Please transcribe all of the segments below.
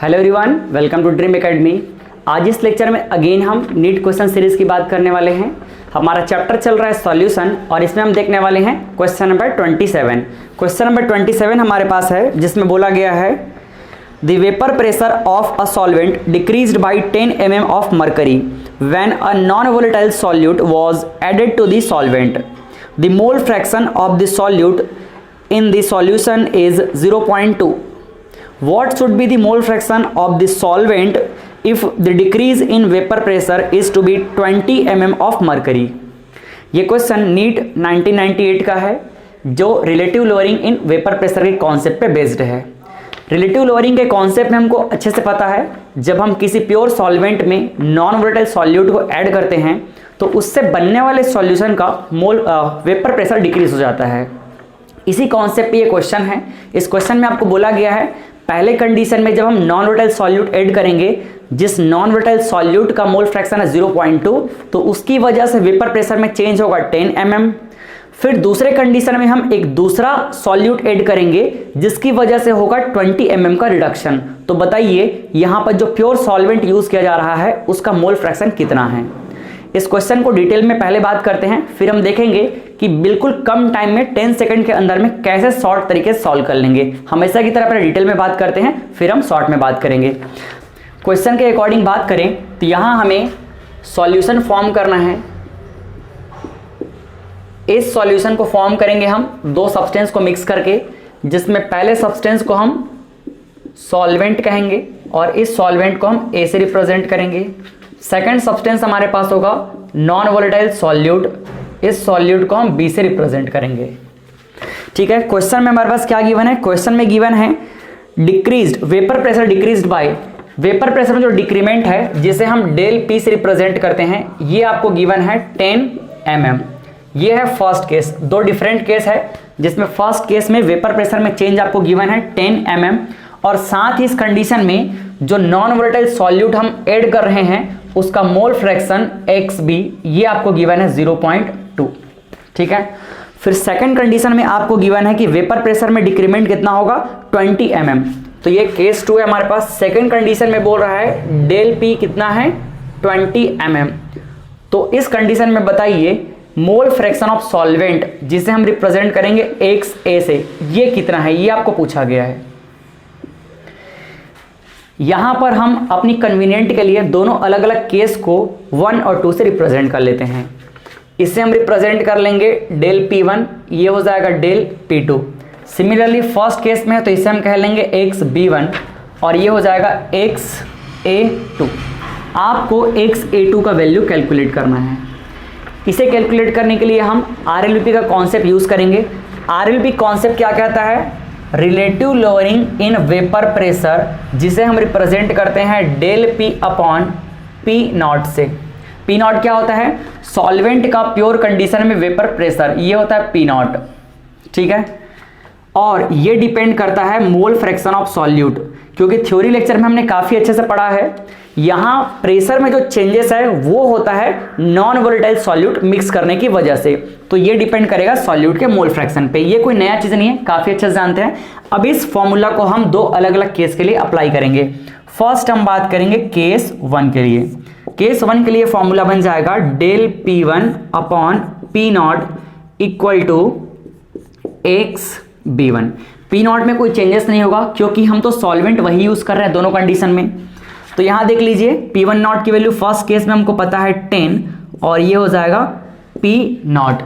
Hello everyone, welcome to dream academy. आज इस lecture में अगेन हम नीट क्वेश्चन सीरीज की बात करने वाले हैं। हमारा चैप्टर चल रहा है सॉल्यूशन और इसमें हम देखने वाले हैं क्वेश्चन नंबर 27। क्वेश्चन नंबर 27 हमारे पास है जिसमें बोला गया है the vapour pressure of a solvent decreased by 10 mm of mercury when a non volatile solute was added to the solvent. The mole fraction of the solute in the solution is 0.2. What should be the mole fraction of the solvent if the decrease in vapor pressure is to be 20 mm of mercury? ये question NEET 1998 का है जो relative lowering in vapour pressure के concept पे based है। Relative lowering के concept में हमको अच्छे से पता है, जब हम किसी प्योर सॉल्वेंट में नॉन वोलेटाइल सॉल्यूट को ऐड करते हैं तो उससे बनने वाले सॉल्यूशन का वेपर प्रेशर डिक्रीज हो जाता है। इसी कॉन्सेप्ट पे ये क्वेश्चन है। इस क्वेश्चन में आपको बोला गया है पहले कंडीशन में जब हम नॉन वोलेटाइल सॉल्यूट ऐड करेंगे, जिस नॉन वोलेटाइल सॉल्यूट का मोल फ्रैक्शन है 0.2, तो उसकी वजह से वेपर प्रेशर में चेंज होगा 10 mm। फिर दूसरे कंडीशन में हम एक दूसरा सॉल्यूट ऐड करेंगे जिसकी वजह से होगा 20 mm का रिडक्शन। तो बताइए यहाँ पर जो प्योर सॉल्वेंट यूज किया जा रहा है उसका मोल फ्रैक्शन कितना है। इस क्वेश्चन को डिटेल में पहले बात करते हैं, फिर हम देखेंगे कि बिल्कुल कम टाइम में 10 सेकंड के अंदर में कैसे शॉर्ट तरीके से सॉल्व कर लेंगे। हमेशा की तरह पहले डिटेल में बात करते हैं, फिर हम शॉर्ट में बात करेंगे। क्वेश्चन के अकॉर्डिंग बात करें तो यहां हमें सॉल्यूशन फॉर्म करना है। इस सॉल्यूशन को फॉर्म करेंगे हम दो सब्सटेंस को मिक्स करके, जिसमें पहले सब्सटेंस को हम सॉल्वेंट कहेंगे और इस सॉल्वेंट को हम ए से रिप्रेजेंट करेंगे। सेकेंड सब्सटेंस हमारे पास होगा नॉन वोलेटाइल सॉल्यूट, इस सॉल्यूट को हम बी से रिप्रेजेंट करेंगे। ठीक है, क्वेश्चन में हमारे पास क्या गिवन है? क्वेश्चन में गिवन है decreased vapour pressure decreased bye, vapour pressure में जो डिक्रीमेंट है जिसे हम डेल पी से रिप्रेजेंट करते हैं, ये आपको गिवन है 10 mm। ये है फर्स्ट केस। दो डिफरेंट केस है जिसमें फर्स्ट केस में वेपर प्रेशर में चेंज आपको गिवन है 10 mm और साथ ही इस कंडीशन में जो नॉन वोलेटाइल सॉल्यूट हम ऐड कर रहे हैं उसका मोल फ्रैक्शन XB, ये आपको गिवन है 0.2। ठीक है, फिर सेकंड कंडीशन में आपको गिवन है कि वेपर प्रेशर में डिक्रीमेंट कितना होगा 20 mm। तो ये केस 2 है हमारे पास। सेकंड कंडीशन में बोल रहा है डेल P कितना है 20 mm। तो इस कंडीशन में बताइए मोल फ्रैक्शन ऑफ सॉल्वेंट जिसे हम रिप्रेजेंट करेंगे XA से, ये कितना है, ये आपको पूछा गया है। यहां पर हम अपनी कन्वीनियंट के लिए दोनों अलग अलग केस को 1 और 2 से रिप्रेजेंट कर लेते हैं। इसे हम रिप्रेजेंट कर लेंगे डेल P1, ये हो जाएगा del P2। Similarly first case में है तो इसे हम कह लेंगे XB1 और ये हो जाएगा XA2। आपको XA2 का वैल्यू कैलकुलेट करना है। इसे कैलकुलेट करने के लिए हम RLP का कॉन्सेप्ट यूज करेंगे। RLP कॉन्सेप्ट क्या कहता है? Relative lowering in vapour pressure, जिसे हम रिप्रेजेंट करते हैं डेल P अपॉन P0 से। P0 क्या होता है? सॉल्वेंट का प्योर कंडीशन में वेपर प्रेशर, ये होता है P0। ठीक है, और ये डिपेंड करता है मोल फ्रैक्शन ऑफ सॉल्यूट, क्योंकि थ्योरी लेक्चर में हमने काफी अच्छे से पढ़ा है। यहां प्रेशर में जो चेंजेस है वो होता है नॉन वोलेटाइल सॉल्यूट मिक्स करने की वजह से। तो ये डिपेंड करेगा सॉल्यूट के मोल फ्रैक्शन पे। ये कोई नया चीज नहीं है, काफी अच्छे से जानते हैं। अब इस फॉर्मूला को हम दो अलग अलग केस के लिए अप्लाई करेंगे। फर्स्ट हम बात करेंगे केस 1 के लिए। केस 1 के लिए फॉर्मूला बन जाएगा del P1 upon P0 equal to XB1। P0 में कोई चेंजेस नहीं होगा क्योंकि हम तो सॉल्वेंट वही यूज कर रहे हैं दोनों कंडीशन में। तो यहां देख लीजिए P1 नॉट की वैल्यू फर्स्ट केस में हमको पता है 10 और ये हो जाएगा P0।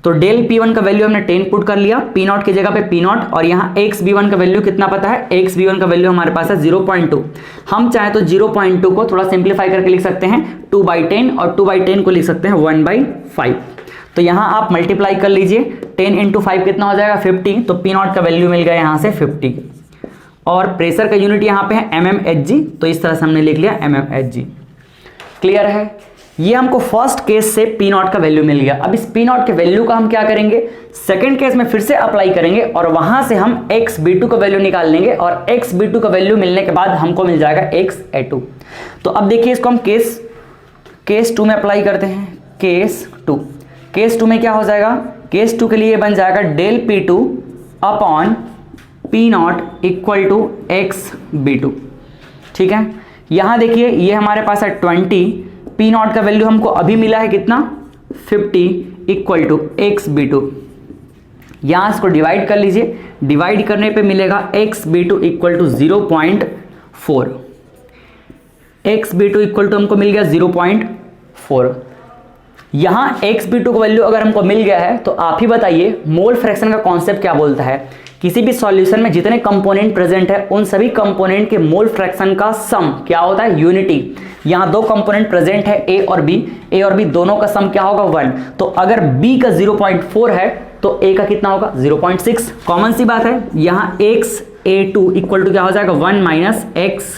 तो डेल P1 का वैल्यू हमने 10 पुट कर लिया, P0 की जगह पे P0, और यहाँ XB1 का वैल्यू कितना पता है? XB1 का वैल्यू हमारे पास है 0.2। हम चाहे तो 0.2 को थोड़ा सिंप्लीफाई करके लिख सकते हैं 2/10 और 2/10 को लिख सकते हैं 1/5। तो यहाँ आप मल्टीप्लाई कर लीजिए, 10 × 5 कितना हो जाएगा 50। तो P0 का वैल्यू मिल गया यहाँ से 50 और प्रेशर का यूनिट यहाँ पे है mmHg, तो इस तरह से हमने लिख लिया mmHg। क्लियर है? ये हमको फर्स्ट केस से P0 का वैल्यू मिल गया। अब इस P0 के वैल्यू का हम क्या करेंगे? सेकंड केस में फिर से अप्लाई करेंगे और वहां से हम XB2 का वैल्यू निकाल लेंगे और XB2 का वैल्यू मिलने के बाद हमको मिल जाएगा XA2। तो अब देखिए इसको हम केस 2 में अप्लाई करते हैं। केस 2 में क्या हो जाएगा? केस 2 के लिए बन जाएगा del P2 upon P0 equal to XB2। ठीक है। यहाँ देखिए ये हमारे पास है 20, पी नॉट का वैल्यू हमको अभी मिला है कितना 50 equal to x B two. यहाँ इसको डिवाइड कर लीजिए, डिवाइड करने पे मिलेगा x B two equal to 0.4। X B two equal to हमको मिल गया 0.4। यहाँ एक्स बी टू का वैल्यू अगर हमको मिल गया है तो आप ही बताइए मोल फ्रैक्शन का कॉन्सेप्ट क्या बोलता है। किसी भी सॉल्यूशन में जितने कंपोनेंट प्रेजेंट है उन सभी कंपोनेंट के मोल फ्रैक्शन का सम क्या होता है, यूनिटी। यहाँ दो कंपोनेंट प्रेजेंट है ए और बी दोनों का सम क्या होगा 1। तो अगर बी का 0.4 है तो ए का कितना होगा 0.6। कॉमन सी बात है, यहाँ x A two equal to क्या हो जाएगा 1 माइनस एक्स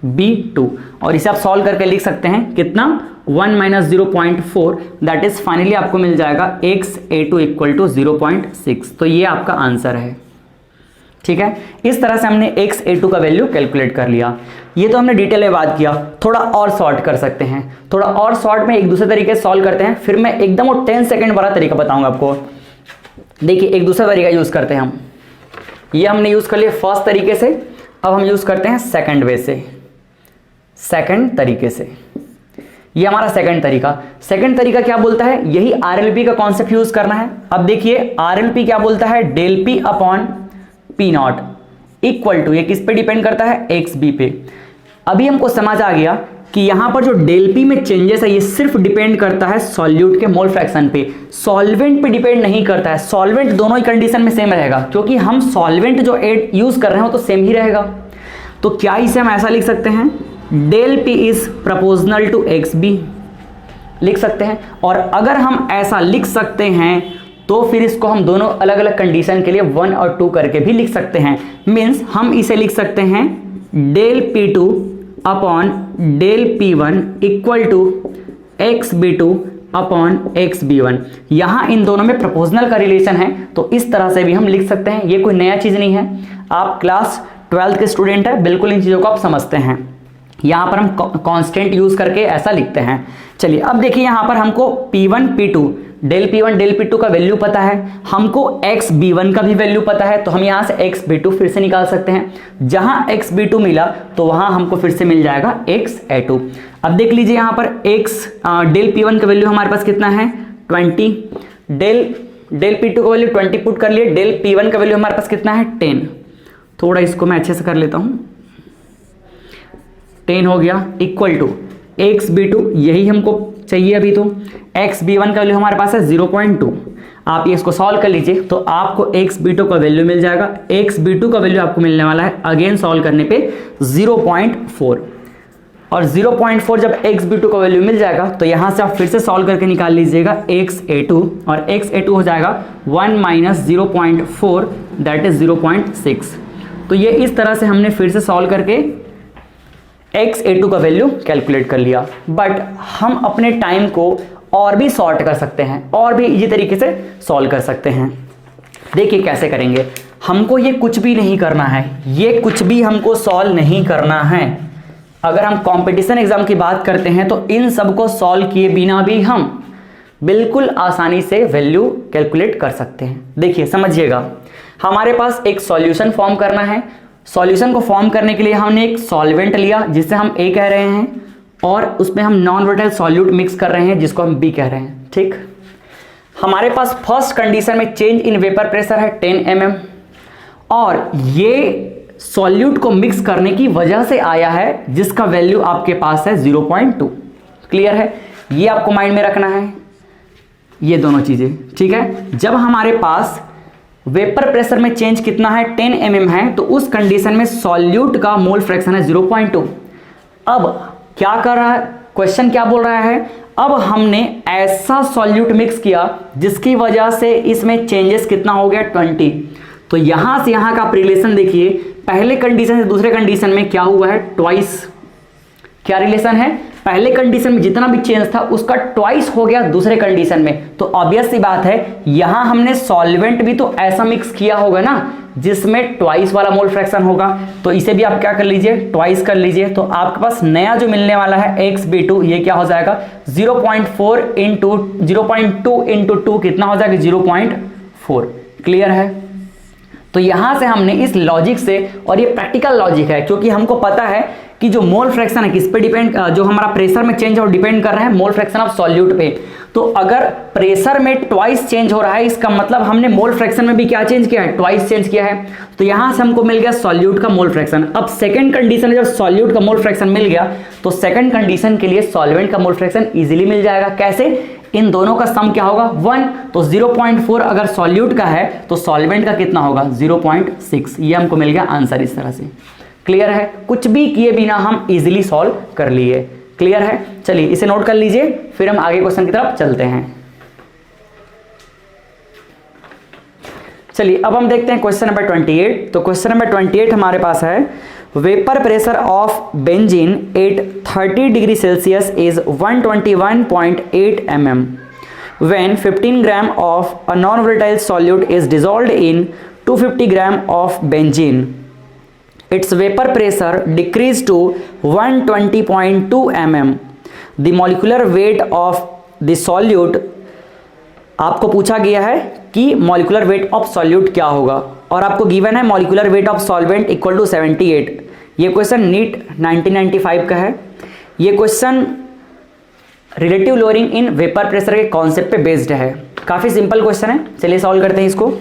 बी टू, और इसे आप सॉल्व करके लिख सकते हैं कितना 1 माइनस 0.4, दैट इज फाइनली आपको मिल जाएगा x A two equal to 0.6। तो ये आपका आंसर है। ठीक है, इस तरह से हमने एक्स ए टू का वैल्यू कैलकुलेट कर लिया। ये तो हमने डिटेल में बात किया, थोड़ा और शॉर्ट कर सकते हैं, थोड़ा और शॉर्ट में एक दूसरे तरीके से सॉल्व करते हैं, फिर मैं एकदम वो 10 सेकेंड वाला तरीका बताऊंगा आपको। देखिए एक दूसरा तरीका यूज करते हैं हम, ये हमने यूज कर लिया फर्स्ट तरीके से, अब हम यूज करते हैं सेकंड वे से, सेकंड तरीके से। ये हमारा सेकंड तरीका। सेकंड तरीका क्या बोलता है, यही आरएलपी का कॉन्सेप्ट यूज करना है। अब देखिए आरएलपी क्या बोलता है, del P upon P not equal to, ये किस पे डिपेंड करता है, एक्स बी पे। अभी हमको समझ आ गया कि यहां पर जो डेल पी में चेंजेस है ये सिर्फ डिपेंड करता है सॉल्यूट के मोल फ्रैक्शन पे, सॉल्वेंट पे डिपेंड नहीं करता है। सॉल्वेंट दोनों ही कंडीशन में सेम रहेगा, क्योंकि हम सॉल्वेंट जो यूज कर रहे हैं वो तो सेम ही रहेगा। तो क्या इसे हम ऐसा लिख सकते हैं, del P is proportional to x B लिख सकते हैं। और अगर हम ऐसा लिख सकते हैं तो फिर इसको हम दोनों अलग अलग कंडीशन के लिए 1 और 2 करके भी लिख सकते हैं। मीन्स हम इसे लिख सकते हैं del P two upon del P one equal to x B two upon x B one. यहां इन दोनों में प्रोपोर्शनल का रिलेशन है, तो इस तरह से भी हम लिख सकते हैं। ये कोई नया चीज नहीं है, आप क्लास 12th के स्टूडेंट है, बिल्कुल इन चीजों को आप समझते हैं। यहां पर हम कांस्टेंट यूज करके ऐसा लिखते हैं। चलिए अब देखिए यहां पर हमको P1 P2 del P1 del P2 का वैल्यू पता है, हमको एक्स B1 का भी वैल्यू पता है, तो हम यहां से एक्स B2 फिर से निकाल सकते हैं। जहां एक्स B2 मिला तो वहां हमको फिर से मिल जाएगा एक्स A2। अब देख लीजिए यहां पर एक्स डेल P1 का वैल्यू हमारे पास कितना है 20, डेल P2 का वैल्यू 20 पुट कर लिए, डेल P1 का वैल्यू हमारे पास कितना है 10। थोड़ा इसको मैं अच्छे से कर लेता हूं, 10 हो गया इक्वल टू एक्स B2, यही हमको चाहिए अभी। तो एक्स B1 का वैल्यू हमारे पास है 0.2। आप ये इसको सॉल्व कर लीजिए तो आपको एक्स B2 का वैल्यू मिल जाएगा। एक्स B2 का वैल्यू आपको मिलने वाला है अगेन सॉल्व करने पे 0.4, और 0.4 जब एक्स B2 का वैल्यू मिल जाएगा तो यहां से आप फिर से सॉल्व करके निकाल लीजिएगा एक्स A2, और एक्स A2 हो जाएगा 1 माइनस 0.4 दैट इज 0.6। तो ये इस तरह से हमने फिर से सॉल्व करके एक्स A2 का वैल्यू कैलकुलेट कर लिया। बट हम अपने टाइम को और भी शॉर्ट कर सकते हैं, और भी इजी तरीके से सॉल्व कर सकते हैं। देखिए कैसे करेंगे, हमको ये कुछ भी नहीं करना है, ये कुछ भी हमको सॉल्व नहीं करना है। अगर हम कंपटीशन एग्जाम की बात करते हैं तो इन सब को सॉल्व किए बिना भी हम बिल्कुल आसानी से वैल्यू कैलकुलेट कर सकते हैं। देखिए समझिएगा, हमारे पास एक सॉल्यूशन फॉर्म करना है। सॉल्यूशन को फॉर्म करने के लिए हमने एक सॉल्वेंट लिया जिसे हम A कह रहे हैं, और उसमें हम नॉन वोलेटाइल सॉल्यूट मिक्स कर रहे हैं जिसको हम B कह रहे हैं। ठीक, हमारे पास फर्स्ट कंडीशन में चेंज इन वेपर प्रेशर है 10 mm, और ये सॉल्यूट को मिक्स करने की वजह से आया है जिसका वैल्यू आपके पास है 0.2। क्लियर है, ये आपको माइंड में रखना है ये दोनों चीजें। ठीक है, जब हमारे पास वेपर प्रेशर में चेंज कितना है 10 mm है, तो उस कंडीशन में सॉल्यूट का मोल फ्रैक्शन है 0.2। अब क्या कर रहा है, क्वेश्चन क्या बोल रहा है, अब हमने ऐसा सॉल्यूट मिक्स किया जिसकी वजह से इसमें चेंजेस कितना हो गया 20। तो यहां से यहां का आप रिलेशन देखिए, पहले कंडीशन से दूसरे कंडीशन में क्या हुआ है ट्वाइस। क्या रिलेशन है, पहले कंडीशन में जितना भी चेंज था उसका ट्वाइस हो गया दूसरे कंडीशन में। तो ऑब्वियस सी बात है यहां हमने सॉल्वेंट भी तो ऐसा मिक्स किया होगा ना जिसमें ट्वाइस वाला मोल फ्रैक्शन होगा। तो इसे भी आप क्या कर लीजिए, ट्वाइस कर लीजिए। तो आपके पास नया जो मिलने वाला है एक्स B2, ये क्या हो जाएगा 0.4 इंटू 0.2 इंटू 2 कितना हो जाएगा 0.4। क्लियर है, तो यहां से हमने इस लॉजिक से, और ये प्रैक्टिकल लॉजिक है क्योंकि हमको पता है कि जो मोल फ्रैक्शन है किस पे डिपेंड, जो हमारा प्रेशर में चेंज है वो डिपेंड कर रहा है मोल फ्रैक्शन ऑफ सॉल्यूट पे। तो अगर प्रेशर में ट्वाइस चेंज हो रहा है, इसका मतलब हमने मोल फ्रैक्शन में भी क्या चेंज किया है, ट्वाइस चेंज किया है। तो यहां से हमको मिल गया सॉल्यूट का मोल फ्रैक्शन। अब सेकंड कंडीशन में जब सॉल्यूट का मोल फ्रैक्शन मिल गया तो सेकंड कंडीशन के लिए सॉल्वेंट का मोल फ्रैक्शन इजीली मिल जाएगा। कैसे, इन दोनों का सम क्या होगा 1, तो 0.4 अगर सॉल्यूट का है तो सॉल्वेंट का कितना होगा 0.6। ये हमको मिल गया आंसर इस तरह से। क्लियर है, कुछ भी किए बिना हम इजीली सॉल्व कर लिए। क्लियर है, चलिए इसे नोट कर लीजिए, फिर हम आगे क्वेश्चन की तरफ चलते हैं। चलिए अब हम देखते हैं क्वेश्चन नंबर 28। तो क्वेश्चन नंबर 28 हमारे पास है, vapour pressure of benzene at 30 degree Celsius is 121.8 mm when 15 gram of a non volatile solute is dissolved in 250 gram of benzene. Its vapor pressure decreased to 120.2 mm. The molecular weight of the solute, आपको पूछा गया है कि molecular weight of solute क्या होगा, और आपको given है molecular weight of solvent equal to 78। ये क्वेश्चन नीट 1995 का है। ये question relative lowering in vapour pressure के कॉन्सेप्ट पे बेस्ड है। काफी सिंपल क्वेश्चन है, चलिए सॉल्व करते हैं इसको।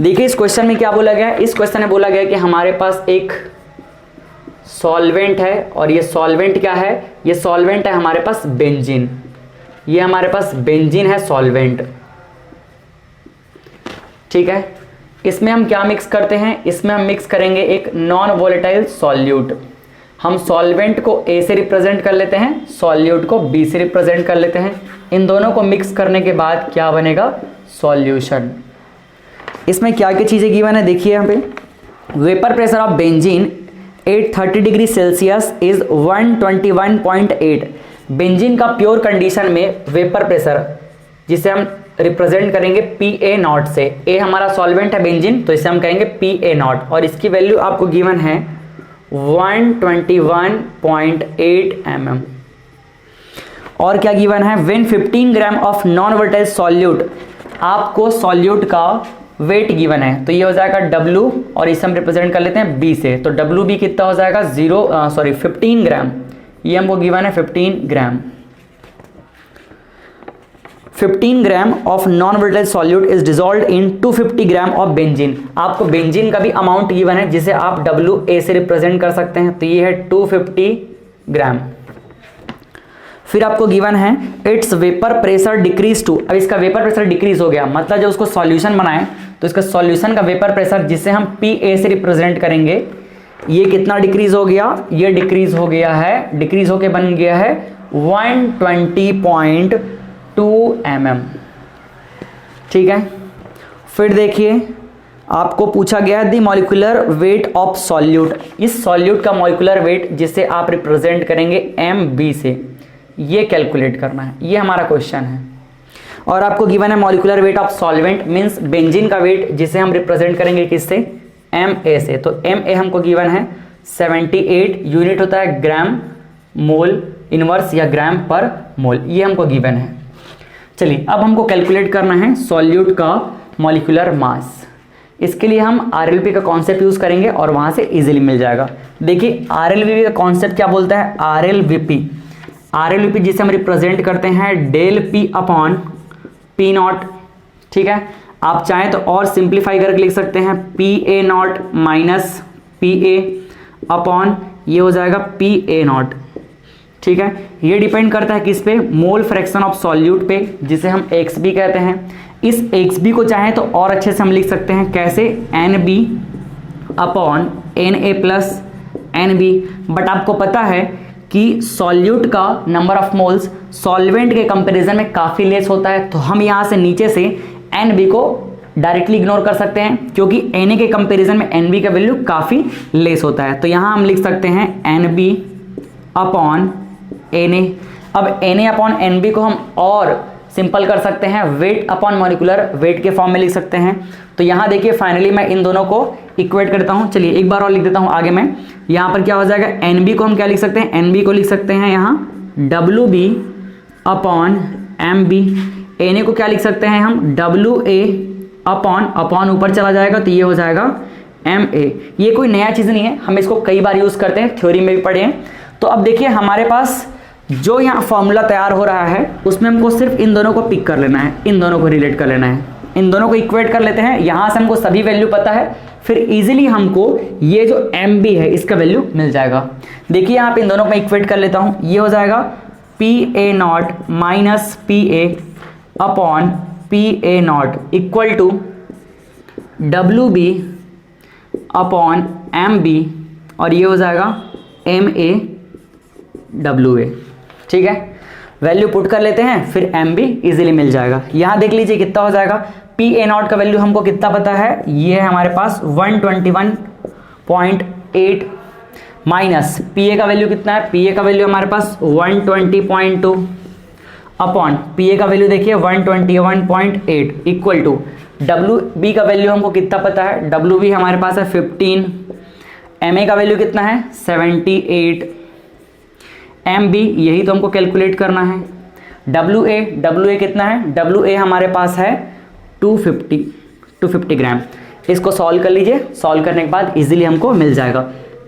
देखिए इस क्वेश्चन में क्या बोला गया है, इस क्वेश्चन में बोला गया कि हमारे पास एक सॉल्वेंट है, और ये सॉल्वेंट क्या है, ये सॉल्वेंट है हमारे पास बेंजीन। ये हमारे पास बेंजीन है सॉल्वेंट, ठीक है। इसमें हम क्या मिक्स करते हैं, इसमें हम मिक्स करेंगे एक नॉन वोलेटाइल सॉल्यूट। हम सॉल्वेंट को ए से रिप्रेजेंट कर लेते हैं, सॉल्यूट को बी से रिप्रेजेंट कर लेते हैं। इन दोनों को मिक्स करने के बाद क्या बनेगा, सॉल्यूशन। इसमें क्या क्या चीज़ें गिवन है, देखिए यहाँ पे, vapour pressure of benzene at 30 degree Celsius is 121.8। Benzene का प्योर कंडीशन में वेपर प्रेशर, जिसे हम रिप्रेजेंट करेंगे PA0 से, ए हमारा सॉल्वेंट है बेंजीन, तो इसे हम कहेंगे PA0, और इसकी वैल्यू आपको गिवन है 121.8 mm। और क्या गिवन है, when 15 gram of non volatile solute, आपको सॉल्यूट का वेट गिवन है, तो ये हो जाएगा W, और इसे हम रिप्रेजेंट कर लेते हैं B से, तो WB कितना हो जाएगा 15 ग्राम। ये हमको गिवन है 15 ग्राम। 15 gram of non volatile solute is dissolved in 250 gram of benzene. आपको बेंजीन का भी अमाउंट गिवन है जिसे आप WA से रिप्रेजेंट कर सकते हैं, तो ये है 250 ग्राम। फिर आपको गिवन है its vapour pressure decrease to, अब इसका वेपर प्रेशर डिक्रीज हो गया, मतलब जब उसको सॉल्यूशन बनाए तो इसका सॉल्यूशन का वेपर प्रेशर जिसे हम PA से रिप्रेजेंट करेंगे, ये कितना डिक्रीज हो गया, ये डिक्रीज हो गया है, डिक्रीज होके बन गया है 120.2 mm, ठीक है। फिर देखिए आपको पूछा गया है the molecular weight of solute, इस सॉल्यूट का मॉलिक्यूलर वेट जिसे आप रिप्रेजेंट करेंगे MB से, ये कैलकुलेट करना है, ये हमारा क्वेश्चन है। और आपको गिवन है molecular weight of solvent means benzene का वेट जिसे हम रिप्रेजेंट करेंगे किससे, MA से, तो MA हमको गिवन है 78 यूनिट होता है ग्राम मोल इनवर्स या ग्राम पर मोल, ये हमको गिवन है। चलिए अब हमको कैलकुलेट करना है सॉल्यूट का मॉलिक्यूलर मास। इसके लिए हम RLP का कॉन्सेप्ट यूज करेंगे और वहां से इजीली मिल जाएगा। देखिए RLVP का कॉन्सेप्ट क्या बोलता है, RLVP जिसे हम रिप्रेजेंट करते हैं डेल P अपॉन P0, ठीक है। आप चाहें तो और सिंप्लीफाई करके लिख सकते हैं PA0 माइनस PA अपॉन ये हो जाएगा PA0, ठीक है। ये डिपेंड करता है किस पे, मोल फ्रैक्शन ऑफ सॉल्यूट पे, जिसे हम XB कहते हैं। इस XB को चाहें तो और अच्छे से हम लिख सकते हैं, कैसे, NB upon Na plus NB। But आपको पता है कि सॉल्यूट का नंबर ऑफ मोल्स सॉल्वेंट के कंपैरिजन में काफ़ी लेस होता है, तो हम यहाँ से नीचे से NB को डायरेक्टली इग्नोर कर सकते हैं, क्योंकि Na के कंपैरिजन में NB का वैल्यू काफ़ी लेस होता है। तो यहाँ हम लिख सकते हैं NB अपॉन Na। अब Na अपॉन NB को हम और सिंपल कर सकते हैं, वेट अपॉन मॉलिक्यूलर वेट के फॉर्म में लिख सकते हैं। तो यहाँ देखिए फाइनली मैं इन दोनों को इक्वेट करता हूँ। चलिए एक बार और लिख देता हूँ आगे मैं, यहाँ पर क्या हो जाएगा, NB को हम क्या लिख सकते हैं, NB को लिख सकते हैं यहाँ WB अपॉन MB। Na को क्या लिख सकते हैं हम, WA अपॉन ऊपर चला जाएगा, तो ये हो जाएगा Ma। ये कोई नया चीज़ नहीं है, हम इसको कई बार यूज़ करते हैं, थ्योरी में भी पढ़े हैं। तो अब देखिए हमारे पास जो यहाँ फॉर्मूला तैयार हो रहा है उसमें हमको सिर्फ इन दोनों को पिक कर लेना है, इन दोनों को रिलेट कर लेना है, इन दोनों को इक्वेट कर लेते हैं। यहाँ से हमको सभी वैल्यू पता है, फिर इजीली हमको ये जो Mb है इसका वैल्यू मिल जाएगा। देखिए यहाँ पे इन दोनों को मैं इक्वेट कर लेता हूँ, ये हो जाएगा PA0 minus PA upon PA0 equal to WB upon MB और ये हो जाएगा MAWA। ठीक है, वैल्यू पुट कर लेते हैं, फिर MB इजीली मिल जाएगा। यहाँ देख लीजिए कितना हो जाएगा, PA0 का वैल्यू हमको कितना पता है, ये है हमारे पास 121.8 माइनस PA का वैल्यू कितना है, PA का वैल्यू हमारे पास 120.2 अपॉन PA का वैल्यू देखिए 121.8 इक्वल टू WB का वैल्यू हमको कितना पता है, WB हमारे पास है 15, MA का वैल्यू कितना है 78, MB यही तो हमको कैलकुलेट करना है। WA कितना है, WA हमारे पास है 250 ग्राम। इसको सॉल्व कर लीजिए, सॉल्व करने के बाद इजीली हमको मिल जाएगा।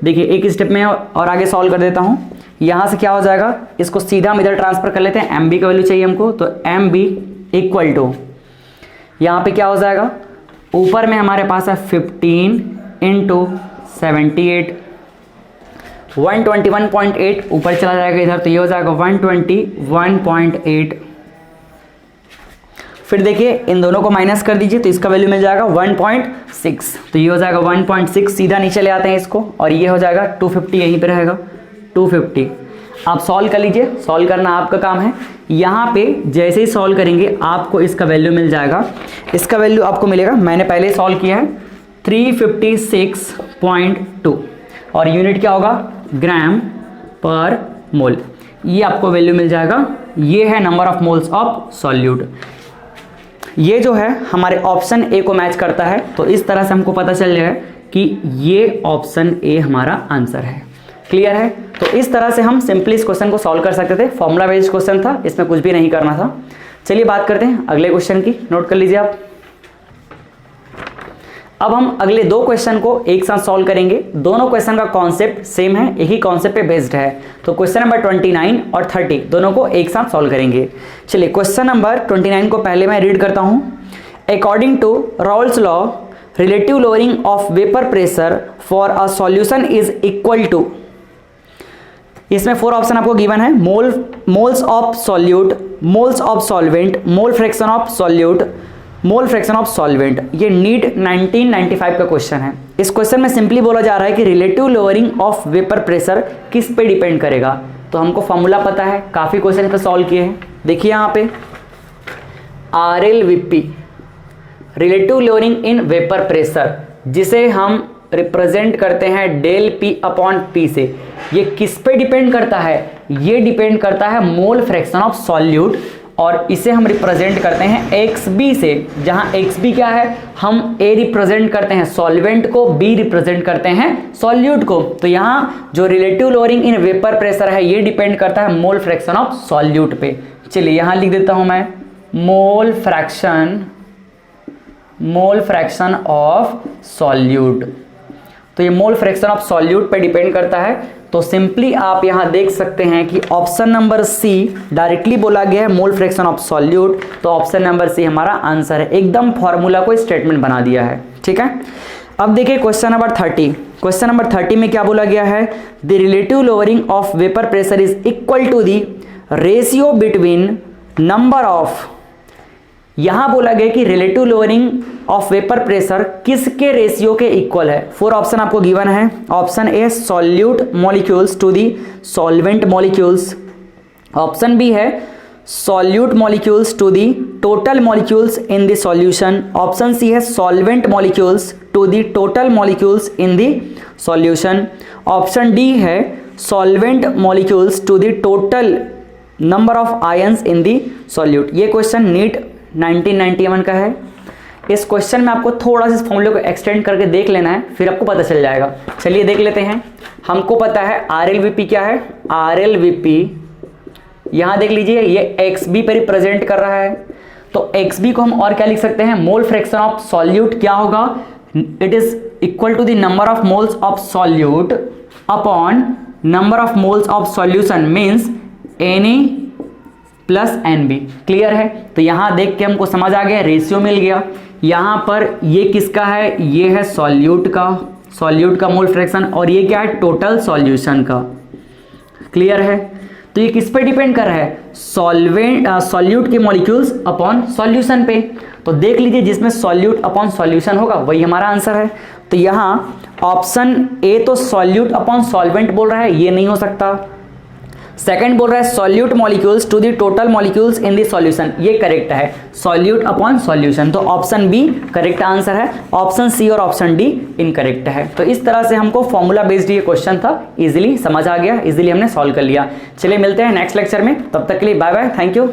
देखिए एक स्टेप में और आगे सॉल्व कर देता हूँ। यहाँ से क्या हो जाएगा, इसको सीधा हम इधर ट्रांसफर कर लेते हैं, MB का वैल्यू चाहिए हमको, तो MB इक्वल टू यहाँ पे क्या हो जाएगा, ऊपर में हमारे पास है 15 इंटू 78, 121.8 ऊपर चला जाएगा इधर, तो ये हो जाएगा 121.8। फिर देखिए इन दोनों को माइनस कर दीजिए तो इसका वैल्यू मिल जाएगा 1.6, तो ये हो जाएगा 1.6, सीधा नीचे ले आते हैं इसको और ये हो जाएगा 250, यहीं पे रहेगा 250। आप सॉल्व कर लीजिए, सॉल्व करना आपका काम है। यहाँ पे जैसे ही सॉल्व करेंगे आपको इसका वैल्यू मिल जाएगा। इसका वैल्यू आपको मिलेगा, मैंने पहले ही सॉल्व किया है, 356.2 और यूनिट क्या होगा, ग्राम पर मोल। ये आपको वैल्यू मिल जाएगा। ये है number of moles of solute. ये जो है हमारे ऑप्शन ए को मैच करता है, तो इस तरह से हमको पता चल जाएगा कि ये ऑप्शन ए हमारा आंसर है। क्लियर है? तो इस तरह से हम सिंपली इस क्वेश्चन को सॉल्व कर सकते थे। फॉर्मूला बेस्ड क्वेश्चन था, इसमें कुछ भी नहीं करना था। चलिए बात करते हैं अगले क्वेश्चन की, नोट कर लीजिए आप। अब हम अगले दो क्वेश्चन को एक साथ सॉल्व करेंगे। दोनों क्वेश्चन का कॉन्सेप्ट सेम है, एक ही कॉन्सेप्ट पे बेस्ड है। तो क्वेश्चन नंबर 29 और 30 दोनों को एक साथ सॉल्व करेंगे। चलिए क्वेश्चन नंबर 29 को पहले मैं रीड करता हूं। According to Raoult's law, relative lowering of vapour pressure for a solution is equal to, इसमें 4 ऑप्शन आपको गिवन है, moles of solute, moles of solvent, mole fraction of solute, mole fraction of solvent. ये NEET 1995 का question है। इस question में simply बोला जा रहा है कि relative lowering of vapour pressure किस पे डिपेंड करेगा। तो हमको फॉर्मूला पता है, काफी क्वेश्चन पे सॉल्व किए हैं। देखिए यहाँ पे RLVP, relative lowering in vapour pressure, जिसे हम रिप्रेजेंट करते हैं डेल P अपॉन P से। ये किस पे डिपेंड करता है, ये डिपेंड करता है मोल फ्रैक्शन ऑफ सॉल्यूट, और इसे हम रिप्रेजेंट करते हैं XB से, जहां XB क्या है, हम A रिप्रेजेंट करते हैं सॉल्वेंट को, B रिप्रेजेंट करते हैं सॉल्यूट को। तो यहाँ जो relative lowering in vapour pressure है ये डिपेंड करता है मोल फ्रैक्शन ऑफ सॉल्यूट पे। चलिए यहाँ लिख देता हूं मैं, मोल फ्रैक्शन ऑफ सॉल्यूट। तो ये मोल फ्रैक्शन ऑफ सॉल्यूट पे डिपेंड करता है। तो सिंपली आप यहां देख सकते हैं कि ऑप्शन नंबर सी डायरेक्टली बोला गया है मोल फ्रैक्शन ऑफ सॉल्यूट, तो ऑप्शन नंबर सी हमारा आंसर है। एकदम फॉर्मूला को स्टेटमेंट बना दिया है। ठीक है, अब देखिए क्वेश्चन नंबर 30। क्वेश्चन नंबर 30 में क्या बोला गया है, the relative lowering of vapour pressure is equal to the ratio between number of, यहां बोला गया कि relative lowering of vapour pressure किसके रेशियो के इक्वल है। 4 ऑप्शन आपको गिवन है। Option A solute molecules to the solvent molecules, option B है solute molecules to the total molecules in the solution, option C है solvent molecules to the total molecules in the solution, option D है solvent molecules to the total number of ions in the solute. ये question NEET 1991 का है। इस question में आपको थोड़ा सा इस फॉर्मूले को एक्सटेंड करके देख लेना है, फिर आपको पता चल जाएगा। चलिए देख लेते हैं। हमको पता है RLVP क्या है, RLVP यहां देख लीजिए ये XB पर रिप्रेजेंट कर रहा है। तो XB को हम और क्या लिख सकते हैं, मोल फ्रैक्शन ऑफ सॉल्यूट क्या होगा, it is equal to the number of moles of solute upon number of moles of solution means Na plus NB। Clear है? तो यहां देख के हमको समझ आ गया, रेशियो मिल गया। यहां पर ये किसका है, ये है सॉल्यूट का मोल फ्रैक्शन, और ये क्या है, टोटल सॉल्यूशन का। क्लियर है? तो ये किस पे डिपेंड कर रहा है, सॉल्यूट के मॉलिक्यूल्स अपॉन सॉल्यूशन पे। तो देख लीजिए जिसमें सॉल्यूट अपॉन सॉल्यूशन होगा वही हमारा आंसर है। तो यहां ऑप्शन ए तो सॉल्यूट अपॉन सॉल्वेंट बोल रहा है, ये नहीं हो सकता। सेकंड बोल रहा है solute molecules to the total molecules in the solution, ये करेक्ट है, सॉल्यूट अपॉन सॉल्यूशन। तो ऑप्शन बी करेक्ट आंसर है, ऑप्शन सी और ऑप्शन डी इनकरेक्ट है। तो इस तरह से हमको फॉर्मूला बेस्ड ये क्वेश्चन था, इजीली समझ आ गया, इजीली हमने सॉल्व कर लिया। चलिए मिलते हैं नेक्स्ट लेक्चर में, तब तक के लिए बाय बाय, थैंक यू।